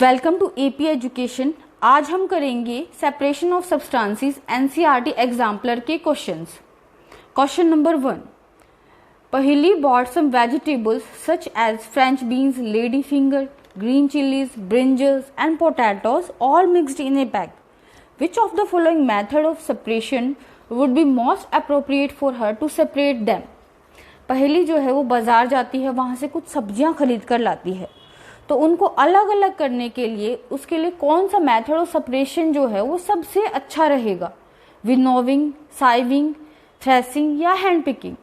Welcome to AP education. आज हम करेंगे separation of substances NCERT exemplar के questions. Question number 1, Paheli bought some vegetables such as French beans, lady finger, green chilies, brinjals and potatoes all mixed in a bag. Which of the following method of separation would be most appropriate for her to separate them? पहली जो है वो बाजार जाती है, वहाँ से कुछ सब्जियाँ खरीद कर लाती है, तो उनको अलग अलग करने के लिए उसके लिए कौन सा मेथड ऑफ सेपरेशन जो है वो सबसे अच्छा रहेगा? विनोविंग, साइविंग, थ्रेसिंग या hand picking?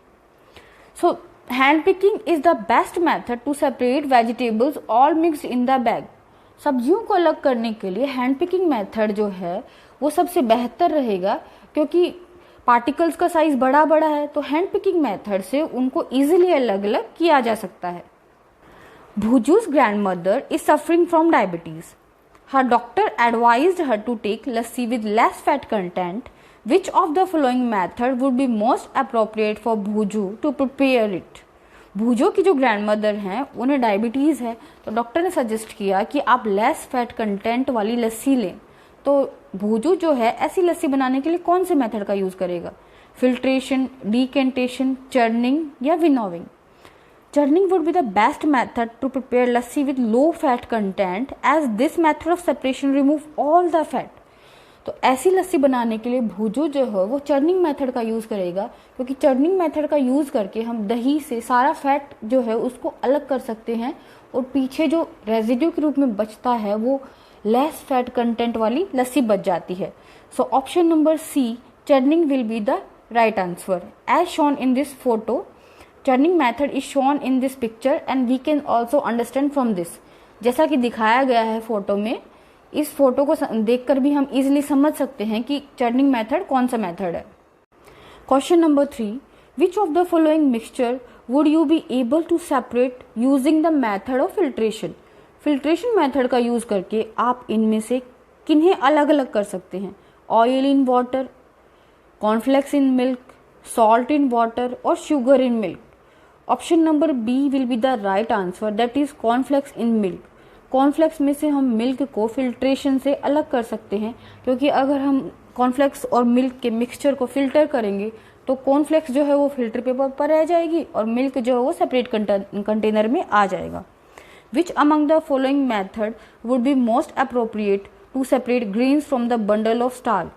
So hand picking is the best method to separate vegetables all mixed in the bag. सब्जियों को अलग करने के लिए हैंड पिकिंग मेथड जो है वो सबसे बेहतर रहेगा, क्योंकि पार्टिकल्स का साइज बड़ा बड़ा है, तो हैंड पिकिंग मेथड से उनको इजीली अलग अलग किया जा सकता है। Bhuju's grandmother is suffering from diabetes. Her doctor advised her to take lassi with less fat content. Which of the following method would be most appropriate for Bhuju to prepare it? भूजो की जो grandmother हैं उन्हें diabetes है, तो doctor ने suggest किया कि आप लेस फैट कंटेंट वाली लस्सी लें। तो भूजू जो है ऐसी लस्सी बनाने के लिए कौन से मेथड का यूज़ करेगा? फिल्ट्रेशन, डिकेंटेशन, चर्निंग या winnowing? Churning would be the best method to prepare lassi with low fat content, as this method of separation remove all the fat. तो ऐसी लस्सी बनाने के लिए भूजो जो है वो चर्निंग मेथड का यूज़ करेगा, क्योंकि चर्निंग मेथड का यूज़ करके हम दही से सारा फैट जो है उसको अलग कर सकते हैं, और पीछे जो रेजिड्यू के रूप में बचता है वो लेस फैट कंटेंट वाली लस्सी बच जाती है। So option number C, churning will be the right answer as shown in this photo. Churning method is shown in this picture and we can also understand from this. जैसा कि दिखाया गया है photo में, इस फोटो को देखकर भी हम इजीली समझ सकते हैं कि चर्निंग मेथड कौन सा मेथड है। Question number 3, which of the following mixture would you be able to separate using the method of filtration? Filtration method का यूज करके आप इनमें से किन्हें अलग अलग कर सकते हैं? Oil in water, cornflakes in milk, salt in water और sugar in milk? Option number B will be the right answer, that is cornflakes in milk. Cornflakes में से हम मिल्क को फिल्ट्रेशन से अलग कर सकते हैं, क्योंकि अगर हम कॉर्नफ्लेक्स और मिल्क के मिक्सचर को फिल्टर करेंगे तो कॉर्नफ्लेक्स जो है वो फिल्टर पेपर पर रह जाएगी और मिल्क जो है वो सेपरेट कंटेनर में आ जाएगा। Which among the following method would be most appropriate to separate grains from the bundle of stalk?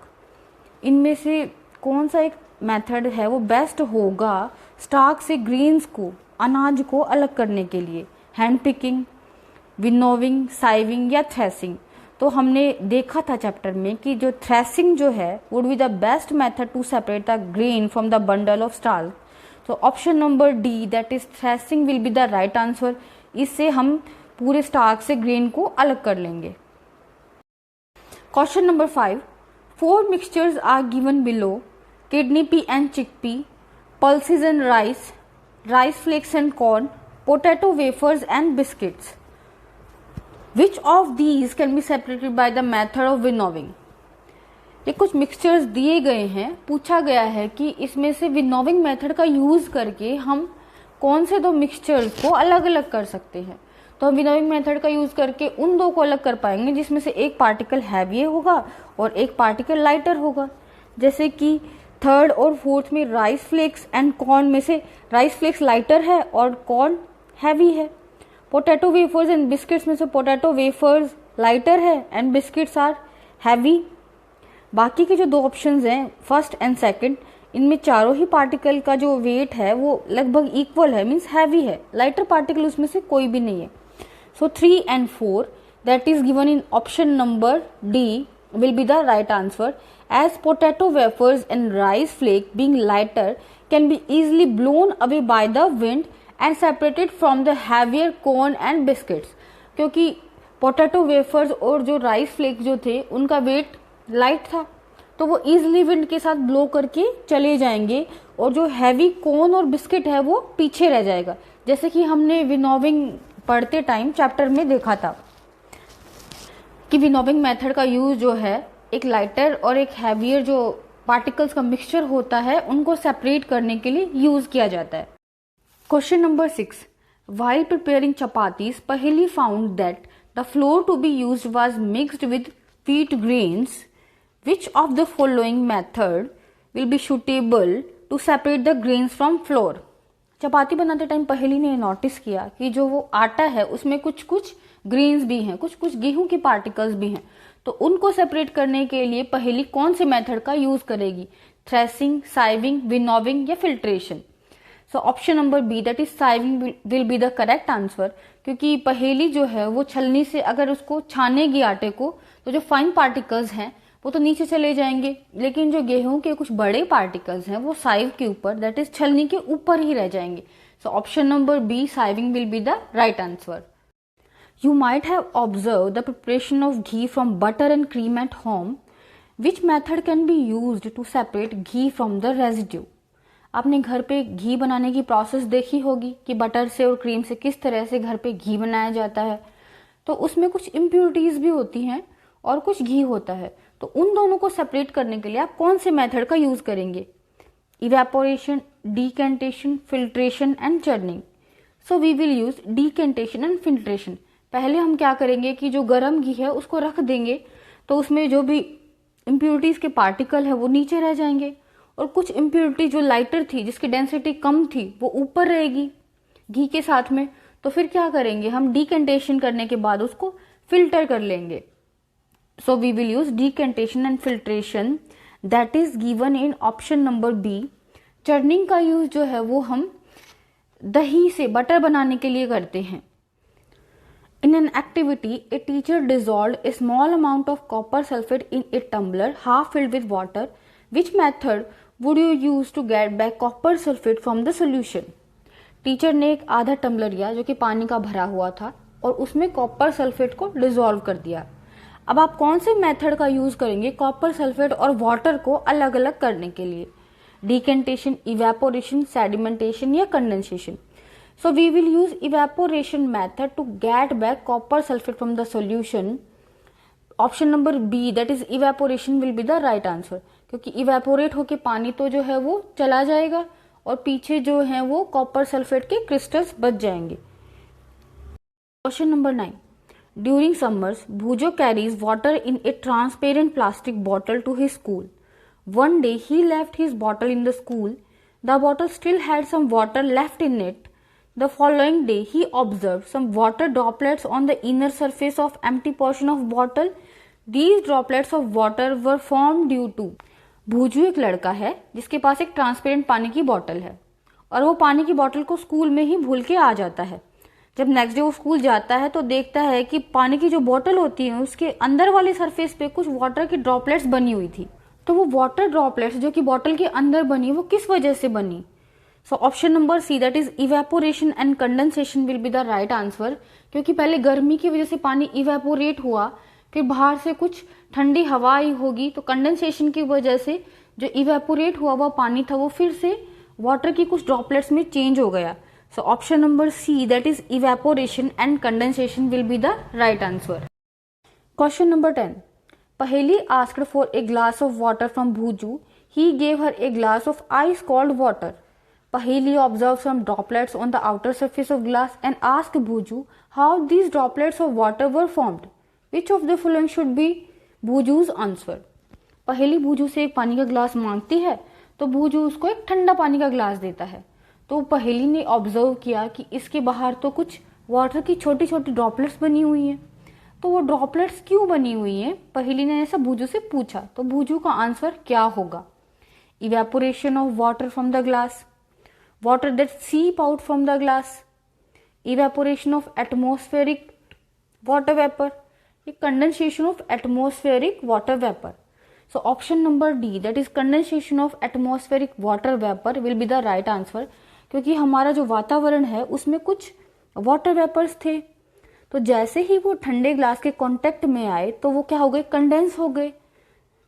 इनमें से कौन सा एक मेथड है वो बेस्ट होगा स्टार्क से ग्रेन्स को, अनाज को अलग करने के लिए? हैंड पिकिंग, विनोविंग, साइविंग या थ्रेसिंग? तो हमने देखा था चैप्टर में कि जो थ्रेसिंग जो है would be the best method to separate the grain from the bundle of stalk. तो option number D, that is threshing, will be the right answer. इससे हम पूरे स्टार्क से ग्रेन को अलग कर लेंगे। Question number 5, 4 mixtures are given below: kidney pea and chickpea, pulses and rice, rice flakes and corn, potato wafers and biscuits. Which of these can be separated by the method of winnowing? ये कुछ mixtures दिए गए हैं, पूछा गया है कि इसमें से विनोविंग मेथड का यूज करके हम कौन से दो मिक्सचर्स को अलग अलग कर सकते हैं। तो हम विनोविंग मेथड का यूज करके उन दो को अलग कर पाएंगे जिसमें से एक पार्टिकल हैवी होगा और एक पार्टिकल लाइटर होगा। जैसे कि थर्ड और फोर्थ में राइस फ्लेक्स एंड कॉर्न में से राइस फ्लेक्स लाइटर है और कॉर्न हैवी है। पोटैटो वेफर्स एंड बिस्किट्स में से पोटैटो वेफर्स लाइटर है एंड बिस्किट्स आर हैवी। बाकी के जो दो ऑप्शंस हैं फर्स्ट एंड सेकंड, इनमें चारों ही पार्टिकल का जो वेट है वो लगभग इक्वल है, मीन्स हैवी है। लाइटर पार्टिकल उसमें से कोई भी नहीं है। सो 3 and 4 that is given in option number D will be the right answer, as potato wafers and rice flake being lighter can be easily blown away by the wind and separated from the heavier corn and biscuits. क्योंकि potato wafers और जो rice flake जो थे उनका wait light था, तो वो easily wind के साथ ब्लो करके चले जाएंगे और जो हैवी कॉर्न और बिस्किट है वो पीछे रह जाएगा, जैसे कि हमने विनोविंग पढ़ते टाइम चैप्टर में देखा था कि विनोविंग मेथड का यूज जो है एक लाइटर और एक हैवियर जो पार्टिकल्स का मिक्सचर होता है उनको सेपरेट करने के लिए यूज किया जाता है। Question number 6, while preparing chapatis, Paheli found that the flour to be used was mixed with wheat grains. Which of the following method will be suitable to separate the grains from flour? चपाती बनाते time पहेली ने notice किया कि जो वो आटा है उसमें कुछ कुछ ग्रेन्स भी हैं, कुछ कुछ गेहूं के पार्टिकल्स भी हैं, तो उनको सेपरेट करने के लिए पहेली कौन से मेथड का यूज करेगी? थ्रेसिंग, साइविंग, विनोविंग या filtration? So option number B that is sieving will be the correct answer, क्योंकि पहेली जो है वो छलनी से अगर उसको छानेगी आटे को तो जो फाइन पार्टिकल्स हैं वो तो नीचे चले जाएंगे, लेकिन जो गेहूं के कुछ बड़े पार्टिकल्स हैं वो साइव के ऊपर दैट इज छलनी के ऊपर ही रह जाएंगे. So option number B sieving will be the right answer. You might have observed the preparation of ghee from butter and cream at home. Which method can be used to separate ghee from the residue? आपने घर पे घी बनाने की process देखी होगी कि butter से और क्रीम से किस तरह से घर पे घी बनाया जाता है. तो उसमें कुछ इम्प्योरिटीज भी होती हैं और कुछ घी होता है, तो उन दोनों को सेपरेट करने के लिए आप कौन से मेथड का यूज करेंगे? Evaporation, decantation, filtration and churning. So we will use decantation and filtration. पहले हम क्या करेंगे कि जो गर्म घी है उसको रख देंगे, तो उसमें जो भी इम्प्योरिटीज के पार्टिकल है वो नीचे रह जाएंगे और कुछ इम्प्योरिटी जो लाइटर थी, जिसकी डेंसिटी कम थी, वो ऊपर रहेगी घी के साथ में. तो फिर क्या करेंगे हम? डिकेंटेशन करने के बाद उसको फिल्टर कर लेंगे. So we will use decantation and filtration, that is given in option number B. Churning का यूज जो है वो हम दही से बटर बनाने के लिए करते हैं. In an activity, a teacher dissolved a small amount of copper sulfate in a tumbler half filled with water. Which method would you use to get back copper sulfate from the solution? Teacher ने एक आधा tumbler लिया जो कि पानी का भरा हुआ था और उसमें कॉपर सल्फेट को डिसॉल्व कर दिया. अब आप कौन से मेथड का यूज करेंगे कॉपर सल्फेट और वाटर को अलग अलग करने के लिए? डिकेंटेशन, इवेपोरेशन, सेडिमेंटेशन या condensation? So we will use evaporation method to get back copper sulfate from the solution. Option number B that is evaporation will be the right answer, क्योंकि evaporate होके पानी तो जो है वो चला जाएगा और पीछे जो है वो कॉपर सल्फेट के क्रिस्टल्स बच जाएंगे. Question number 9. During summers, Bhujo carries water in a transparent plastic bottle to his school. One day he left his bottle in the school. The bottle still had some water left in it. The following day, he observed some water droplets on the inner surface of empty portion of bottle. These droplets of water were formed due to. भूजू एक लड़का है जिसके पास एक transparent पानी की बोतल है और वो पानी की बोतल को स्कूल में ही भूल के आ जाता है. जब नेक्स्ट डे वो स्कूल जाता है तो देखता है कि पानी की जो बोतल होती है उसके अंदर वाली सरफेस पे कुछ वाटर की ड्रॉपलेट्स बनी हुई थी. तो वो वाटर ड्रॉपलेट्स जो कि बोतल के अंदर बनी वो किस वजह से बनी? सो option number C that is evaporation and condensation will be the right answer, क्योंकि पहले गर्मी की वजह से पानी इवेपोरेट हुआ, फिर बाहर से कुछ ठंडी हवा आई होगी, तो कंडेंसेशन की वजह से जो इवेपोरेट हुआ हुआ पानी था वो फिर से वाटर की कुछ ड्रॉपलेट्स में चेंज हो गया. So option number C that is evaporation and condensation will be the right answer. Question number 10. Paheli asked for a glass of water from Boojho. He gave her a glass of ice cold water. Paheli observed some droplets on the outer surface of glass and asked Bhuju how these droplets of water were formed. Which of the following should be Bhuju's answer? पहेली भूजू से एक पानी का glass मांगती है तो भूजू उसको एक ठंडा पानी का ग्लास देता है. तो पहेली ने ऑब्जर्व किया कि इसके बाहर तो कुछ वाटर की छोटी छोटी ड्रॉपलेट्स बनी हुई हैं. तो वो ड्रॉपलेट्स क्यों बनी हुई हैं? पहेली ने ऐसा भूजू से पूछा. तो भूजू का आंसर क्या होगा? Evaporation of water from the glass, water that seep out from the glass, evaporation of atmospheric water vapor, condensation of atmospheric water vapor. So option number D that is condensation of atmospheric water vapor will be the right answer, क्योंकि हमारा जो वातावरण है उसमें कुछ water vapours थे, तो जैसे ही वो ठंडे ग्लास के कांटेक्ट में आए तो वो क्या हो गए? कंडेंस हो गए.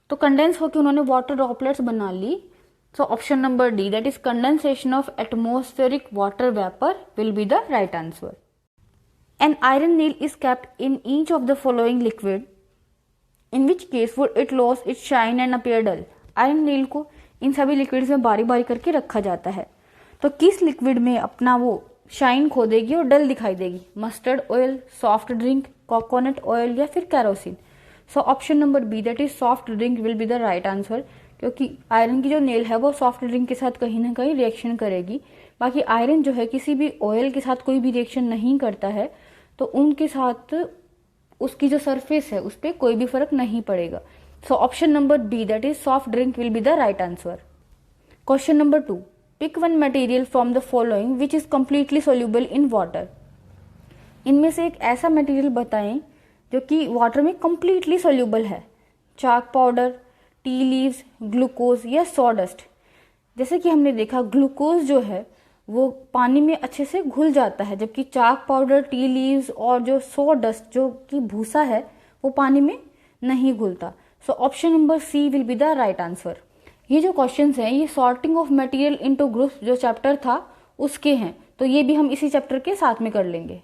तो कंडेंस होकर उन्होंने वाटर ड्रॉपलेट्स बना ली. So option number D that is condensation of atmospheric water vapor will be the right answer. An iron nail is kept in each of the following liquid. In which case would it lose its shine and appear dull? Iron nail को इन सभी liquids में बारी बारी करके रखा जाता है, तो किस लिक्विड में अपना वो शाइन खो देगी और डल दिखाई देगी? Mustard oil, soft drink coconut oil या फिर kerosene. So option number B that is soft drink will be the right answer, क्योंकि आयरन की जो नेल है वो सॉफ्ट ड्रिंक के साथ कहीं ना कहीं रिएक्शन करेगी। बाकी आयरन जो है किसी भी ऑयल के साथ कोई भी रिएक्शन नहीं करता है, तो उनके साथ उसकी जो सरफेस है उस पर कोई भी फर्क नहीं पड़ेगा। So option number B that is soft drink will be the right answer. Question number 2, pick one material from the following which is completely soluble in water. इनमें से एक ऐसा मटेरियल बताएं जो कि वाटर में कंप्लीटली सोल्यूबल है। Chalk powder, tea leaves, glucose या सॉडस्ट। जैसे कि हमने देखा ग्लूकोज जो है वो पानी में अच्छे से घुल जाता है, जबकि चाक पाउडर, टी लीव्स और जो सॉडस्ट जो कि भूसा है वो पानी में नहीं घुलता। So option number C will be the right answer. ये जो क्वेश्चंस हैं ये sorting of material into groups जो चैप्टर था उसके हैं, तो ये भी हम इसी चैप्टर के साथ में कर लेंगे।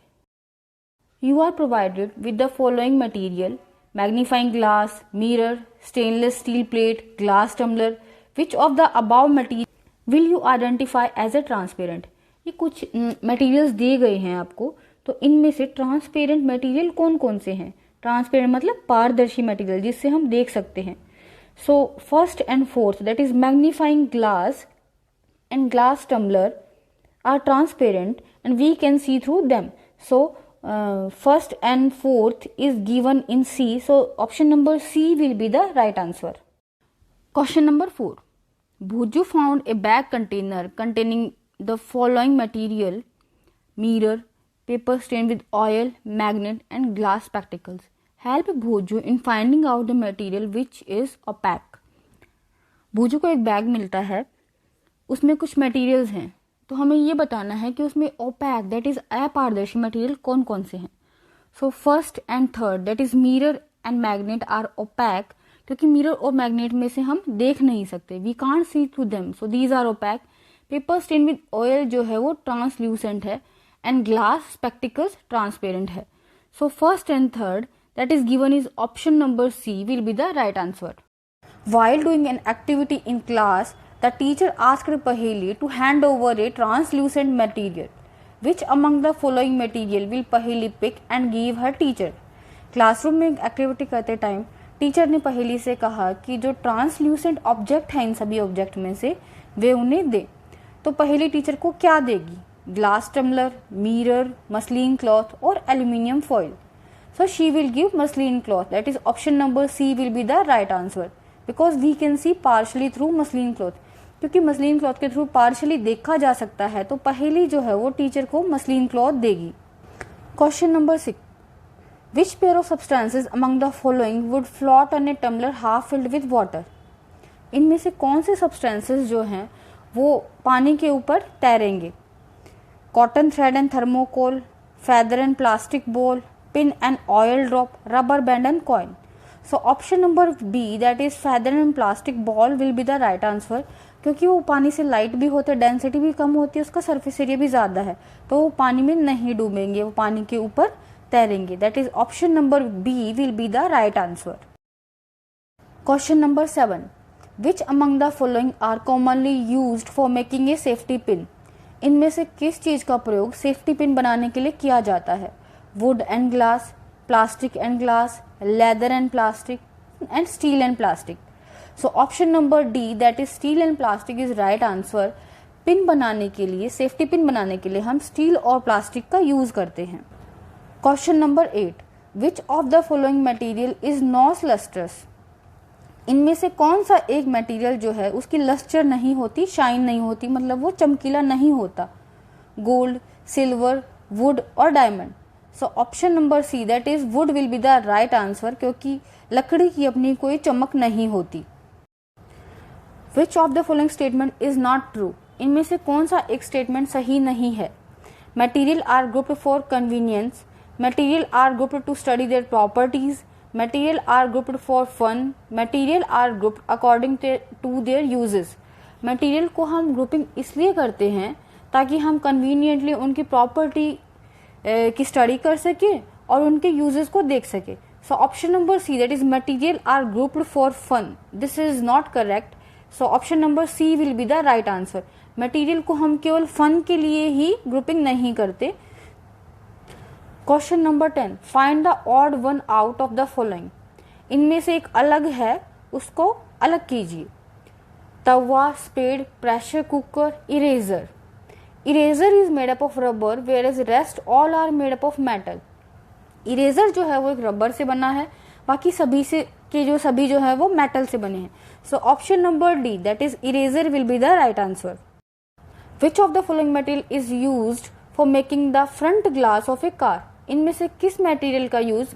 You are provided with the following material: magnifying glass, mirror, stainless steel plate, glass tumbler. Which of the above material will you identify as a transparent. ये कुछ मटेरियल्स दिए गए हैं आपको, तो इनमें से ट्रांसपेरेंट मटेरियल कौन कौन से हैं। ट्रांसपेरेंट मतलब पारदर्शी मटेरियल जिससे हम देख सकते हैं। So first and fourth that is magnifying glass and glass tumbler are transparent and we can see through them. सो first and fourth is given in C. So option number C will be the right answer. Question number 4. Bhuju found a bag container containing the following material: mirror, paper stained with oil, magnet and glass spectacles. Help Bhuju in finding out the material which is opaque. भूजू को एक bag मिलता है, उसमें कुछ materials हैं, तो हमें ये बताना है कि उसमें ओपैक दैट इज अपारदर्शी मटेरियल कौन कौन से हैं। So first and third that is mirror and magnet are opaque, क्योंकि मिरर और मैग्नेट में से हम देख नहीं सकते, we can't see through them, so these are opaque. Paper stain with oil जो है वो ट्रांसल्यूसेंट है एंड ग्लास स्पेक्टिकल्स ट्रांसपेरेंट है। So first and third that is given is option number C will be the right answer. While doing an activity in class, the teacher asked Paheli to hand over a translucent material. Which among the following material will Paheli pick and give her teacher? Classroom में activity करते time teacher ने पहेली से कहा कि जो translucent object है इन सभी ऑब्जेक्ट में से वे उन्हें दे। तो पहेली टीचर को क्या देगी? Glass tumbler, mirror, muslin cloth और aluminium foil. So she will give muslin cloth, that is option number C will be the right answer, because we can see partially through muslin cloth. क्योंकि muslin cloth के through partially देखा जा सकता है, तो पहेली जो है वो टीचर को मसलिन क्लॉथ देगी। Question number 6, which pair of substances among the following would float on a tumbler half filled with water? इनमें से कौन से सब्सटेंसेज जो हैं वो पानी के ऊपर तैरेंगे? Cotton thread and thermocol, feather and plastic ball, pin and oil drop, rubber band and coin. So option number B that is feather and plastic ball will be the right answer, क्योंकि वो पानी से light भी होते हैं, density भी कम होती है, उसका सरफेस एरिया भी ज्यादा है, तो वो पानी में नहीं डूबेंगे, वो पानी के ऊपर तैरेंगे। That is option number B will be the right answer. Question number 7, which among the following are commonly used for making a safety pin? इनमें से किस चीज का प्रयोग सेफ्टी पिन बनाने के लिए किया जाता है? Would and glass, plastic and glass, leather and plastic and steel and plastic. So option number D that is steel and plastic is right answer. Pin बनाने के लिए, सेफ्टी पिन बनाने के लिए हम स्टील और प्लास्टिक का यूज करते हैं। Question number 8, which of the following material is not lustrous? इनमें से कौन सा एक मटेरियल जो है उसकी लस्टर नहीं होती, शाइन नहीं होती, मतलब वो चमकीला नहीं होता? गोल्ड, सिल्वर, वुड और diamond. So option number C that is wood will be the right answer, क्योंकि लकड़ी की अपनी कोई चमक नहीं होती। Which of the following statement is not true? इनमें से कौन सा एक स्टेटमेंट सही नहीं है? Material are grouped for convenience, material are grouped to study their properties, material are grouped for fun, material are grouped according to their uses. Material को हम ग्रुपिंग इसलिए करते हैं ताकि हम कन्वीनियंटली उनकी प्रॉपर्टी की स्टडी कर सके और उनके यूजेस को देख सके। So option number C that is material are grouped for fun, this is not correct. So option number C will be the right answer. Material को हम केवल फन के लिए ही ग्रुपिंग नहीं करते। Question number 10, find the odd one out of the following. इनमें से एक अलग है, उसको अलग कीजिए। Tawa, spade, pressure cooker, eraser. Eraser is made up of rubber where is rest all are made up of metal. Eraser जो है वो एक रबर से बना है, बाकी सभी जो है वो मेटल से बने हैं। सो option number D, that is eraser, will be the right answer. Which of the following material is used for making the front glass of A car. इनमें से किस मटेरियल का यूज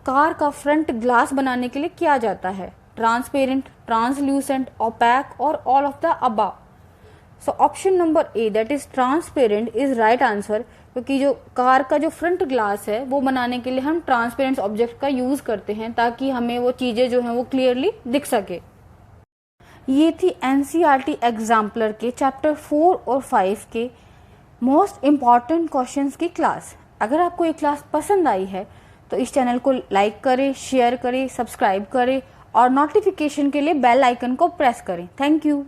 कार का फ्रंट ग्लास बनाने के लिए किया जाता है? ट्रांसपेरेंट, ट्रांसल्यूसेंट, ओपैक और all of the above. So option number A, that is transparent, is right answer, क्योंकि जो कार का जो फ्रंट ग्लास है वो बनाने के लिए हम ट्रांसपेरेंट ऑब्जेक्ट का यूज करते हैं ताकि हमें वो चीजें जो हैं वो क्लियरली दिख सके। ये थी एनसीईआरटी एग्जाम्पलर के चैप्टर 4 और 5 के मोस्ट इम्पॉर्टेंट क्वेश्चंस की क्लास। अगर आपको ये क्लास पसंद आई है तो इस चैनल को लाइक करें, शेयर करें, सब्सक्राइब करें और नोटिफिकेशन के लिए बेल आइकन को प्रेस करें। Thank you.